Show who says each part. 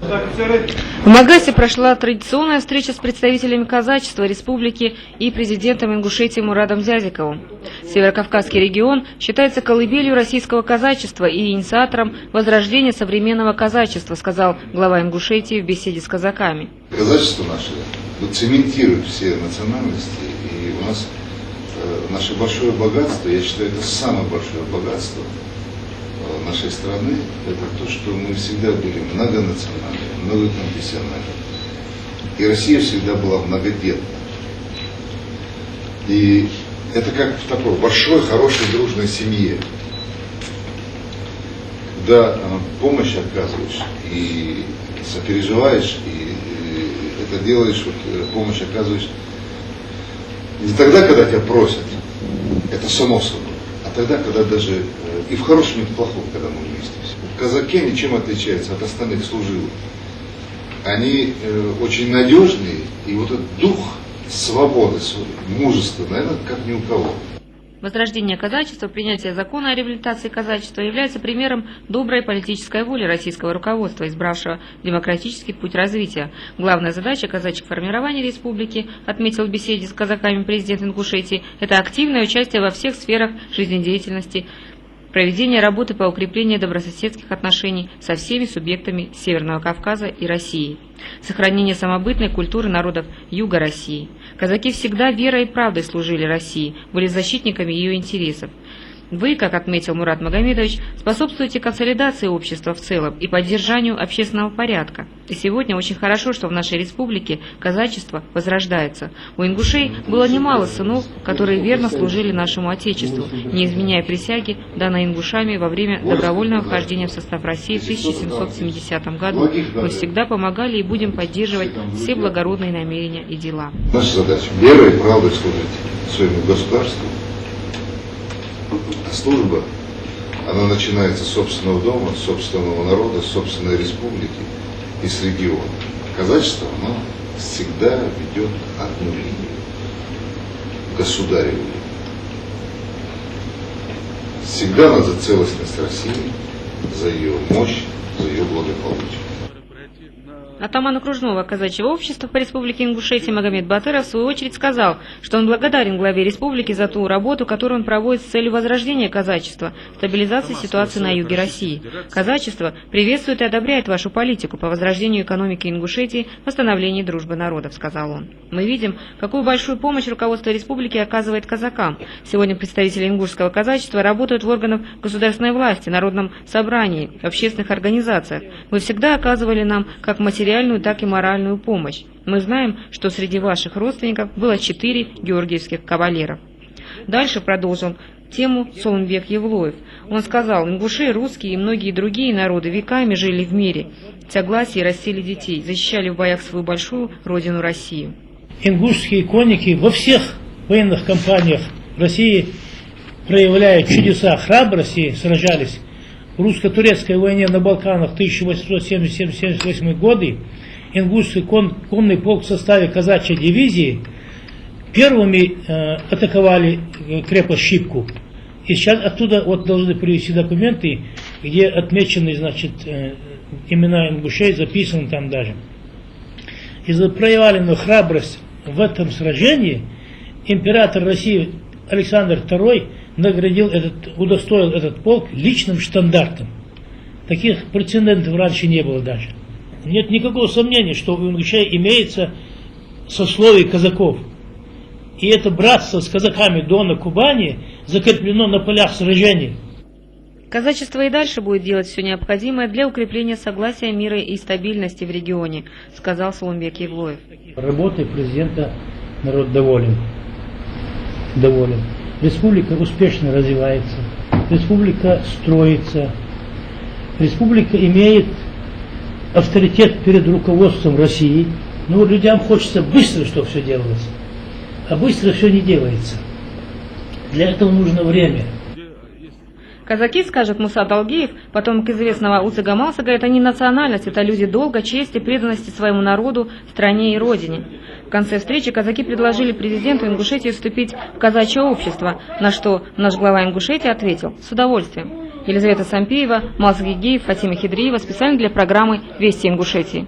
Speaker 1: В Магасе прошла традиционная встреча с представителями казачества республики и президентом Ингушетии Муратом Зязиковым. Северокавказский регион считается колыбелью российского казачества и инициатором возрождения современного казачества, сказал глава Ингушетии в беседе с казаками.
Speaker 2: Казачество наше цементирует все национальности, и у нас наше большое богатство, я считаю, это самое большое богатство нашей страны, это то, что мы всегда были многонациональны, многоконфессиональны. И Россия всегда была многодетна. И это как в такой большой, хорошей, дружной семье. Когда помощь оказываешь и сопереживаешь, и это делаешь, вот, помощь оказываешь не тогда, когда тебя просят, это само собой, а тогда, когда даже и в хорошем, и в плохом, когда мы вместе. Казаки ничем отличаются от остальных служилых. Они очень надежные, и вот этот дух свободы, мужества, наверное, как ни у кого.
Speaker 1: Возрождение казачества, принятие закона о реабилитации казачества является примером доброй политической воли российского руководства, избравшего демократический путь развития. Главная задача казачьих формирований республики, отметил в беседе с казаками президент Ингушетии, это активное участие во всех сферах жизнедеятельности, проведение работы по укреплению добрососедских отношений со всеми субъектами Северного Кавказа и России, сохранение самобытной культуры народов Юга России. Казаки всегда верой и правдой служили России, были защитниками ее интересов. Вы, как отметил Мурат Магомедович, способствуете консолидации общества в целом и поддержанию общественного порядка. И сегодня очень хорошо, что в нашей республике казачество возрождается. У ингушей было немало сынов, которые верно служили нашему Отечеству, не изменяя присяги, данной ингушами во время добровольного вхождения в состав России в 1770 году. Мы всегда помогали и будем поддерживать все благородные намерения и дела.
Speaker 2: Наша задача – верой и правдой служить своему государству. А служба, она начинается с собственного дома, с собственного народа, с собственной республики и с региона. Казачество, оно всегда ведет одну линию – государеву. Всегда она за целостность России, за ее мощь, за ее благополучие.
Speaker 1: Атаман окружного казачьего общества по республике Ингушетия Магомед Батыров в свою очередь сказал, что он благодарен главе республики за ту работу, которую он проводит с целью возрождения казачества, стабилизации ситуации на юге России. Казачество приветствует и одобряет вашу политику по возрождению экономики Ингушетии, восстановлению дружбы народов, сказал он. Мы видим, какую большую помощь руководство республики оказывает казакам. Сегодня представители ингушского казачества работают в органах государственной власти, народном собрании, в общественных организациях. Вы всегда оказывали нам как материальную, так и моральную помощь. Мы знаем, что среди ваших родственников было 4 георгиевских кавалеров. Дальше продолжил тему Соломбек Евлоев. Он сказал, ингуши, русские и многие другие народы веками жили в мире, в согласии растили детей, защищали в боях свою большую родину Россию.
Speaker 3: Ингушские конники во всех военных кампаниях России проявляют чудеса храбрости, сражались. В русско-турецкой войне на Балканах 1877-78 годы ингушский конный полк в составе казачьей дивизии первыми атаковали крепость Шипку. И сейчас оттуда вот должны привезти документы, где отмечены, значит, имена ингушей, записаны там даже. И за проявленную храбрость в этом сражении император России Александр II удостоил этот полк личным штандартом. Таких прецедентов раньше не было даже. Нет никакого сомнения, что у ингушей имеется сословие казаков. И это братство с казаками Дона, Кубани закреплено на полях сражений.
Speaker 1: Казачество и дальше будет делать все необходимое для укрепления согласия, мира и стабильности в регионе, сказал Соломбек Евлоев.
Speaker 3: Работой президента народ доволен. Республика успешно развивается, республика строится, республика имеет авторитет перед руководством России. Но людям хочется быстро, чтобы все делалось, а быстро все не делается. Для этого нужно время.
Speaker 1: Казаки, скажет Муса Далгиев, потомок известного Уцыга Малсага, это не национальность, это люди долга, чести, преданности своему народу, стране и родине. В конце встречи казаки предложили президенту Ингушетии вступить в казачье общество, на что наш глава Ингушетии ответил: с удовольствием. Елизавета Сампеева, Маз Гигеев, Фатима Хидриева специально для программы «Вести Ингушетии».